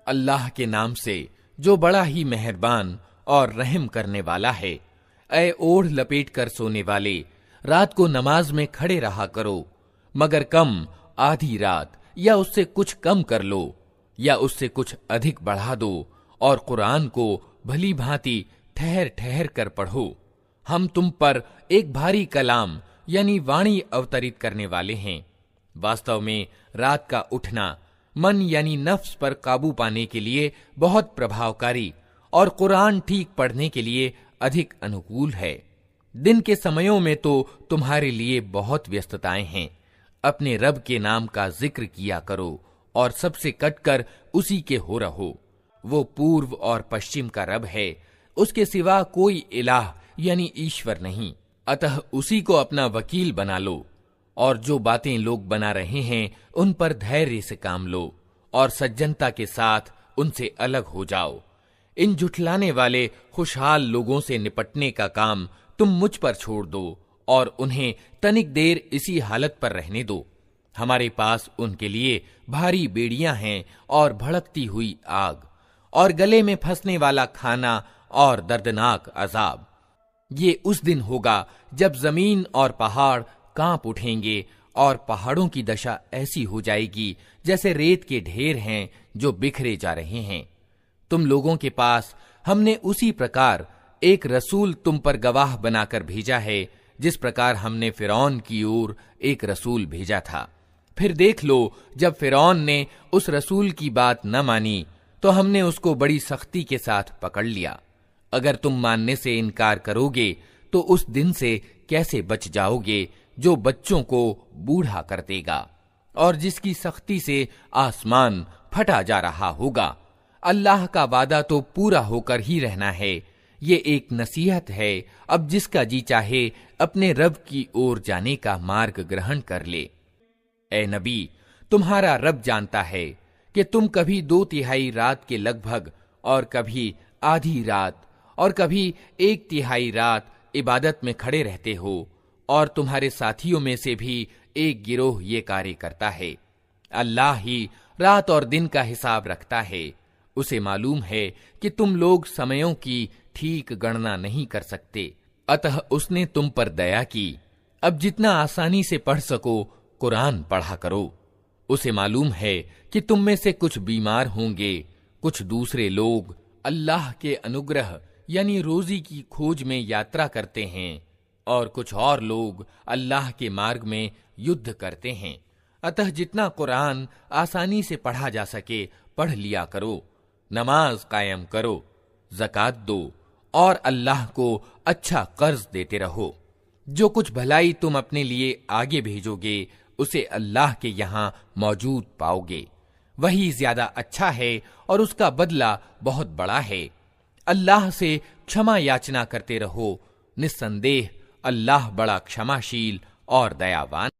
अल्लाह के नाम से जो बड़ा ही मेहरबान और रहम करने वाला है। ऐ ओढ़ लपेट कर सोने वाले, रात को नमाज में खड़े रहा करो, मगर कम आधी रात या उससे कुछ कम कर लो या उससे कुछ अधिक बढ़ा दो, और कुरान को भली भांति ठहर ठहर कर पढ़ो। हम तुम पर एक भारी कलाम यानी वाणी अवतरित करने वाले हैं। वास्तव में रात का उठना मन यानी नफ्स पर काबू पाने के लिए बहुत प्रभावकारी और कुरान ठीक पढ़ने के लिए अधिक अनुकूल है। दिन के समयों में तो तुम्हारे लिए बहुत व्यस्तताएं हैं। अपने रब के नाम का जिक्र किया करो और सबसे कटकर उसी के हो रहो। वो पूर्व और पश्चिम का रब है, उसके सिवा कोई इलाह यानी ईश्वर नहीं। अतः उसी को अपना वकील बना लो, और जो बातें लोग बना रहे हैं उन पर धैर्य से काम लो और सज्जनता के साथ उनसे अलग हो जाओ। इन जुठलाने वाले खुशहाल लोगों से निपटने का काम तुम मुझ पर छोड़ दो और उन्हें तनिक देर इसी हालत पर रहने दो। हमारे पास उनके लिए भारी बेड़ियां हैं और भड़कती हुई आग और गले में फंसने वाला खाना और दर्दनाक अजाब। ये उस दिन होगा जब जमीन और पहाड़ कांप उठेंगे और पहाड़ों की दशा ऐसी हो जाएगी जैसे रेत के ढेर हैं जो बिखरे जा रहे हैं। तुम लोगों के पास हमने उसी प्रकार एक रसूल तुम पर गवाह बनाकर भेजा है जिस प्रकार हमने फिरौन की ओर एक रसूल भेजा था। फिर देख लो, जब फिरौन ने उस रसूल की बात न मानी तो हमने उसको बड़ी सख्ती के साथ पकड़ लिया। अगर तुम मानने से इनकार करोगे तो उस दिन से कैसे बच जाओगे जो बच्चों को बूढ़ा कर देगा और जिसकी सख्ती से आसमान फटा जा रहा होगा। अल्लाह का वादा तो पूरा होकर ही रहना है। ये एक नसीहत है, अब जिसका जी चाहे अपने रब की ओर जाने का मार्ग ग्रहण कर ले। ए नबी, तुम्हारा रब जानता है कि तुम कभी 2/3 रात के लगभग और कभी आधी रात और कभी 1/3 रात इबादत में खड़े रहते हो, और तुम्हारे साथियों में से भी एक गिरोह ये कार्य करता है। अल्लाह ही रात और दिन का हिसाब रखता है। उसे मालूम है कि तुम लोग समयों की ठीक गणना नहीं कर सकते, अतः उसने तुम पर दया की। अब जितना आसानी से पढ़ सको कुरान पढ़ा करो। उसे मालूम है कि तुम में से कुछ बीमार होंगे, कुछ दूसरे लोग अल्लाह के अनुग्रह यानी रोजी की खोज में यात्रा करते हैं, और कुछ और लोग अल्लाह के मार्ग में युद्ध करते हैं। अतः जितना कुरान आसानी से पढ़ा जा सके पढ़ लिया करो। नमाज कायम करो, ज़कात दो और अल्लाह को अच्छा कर्ज देते रहो। जो कुछ भलाई तुम अपने लिए आगे भेजोगे उसे अल्लाह के यहाँ मौजूद पाओगे। वही ज्यादा अच्छा है और उसका बदला बहुत बड़ा है। अल्लाह से क्षमा याचना करते रहो। निस्संदेह अल्लाह बड़ा क्षमाशील और दयावान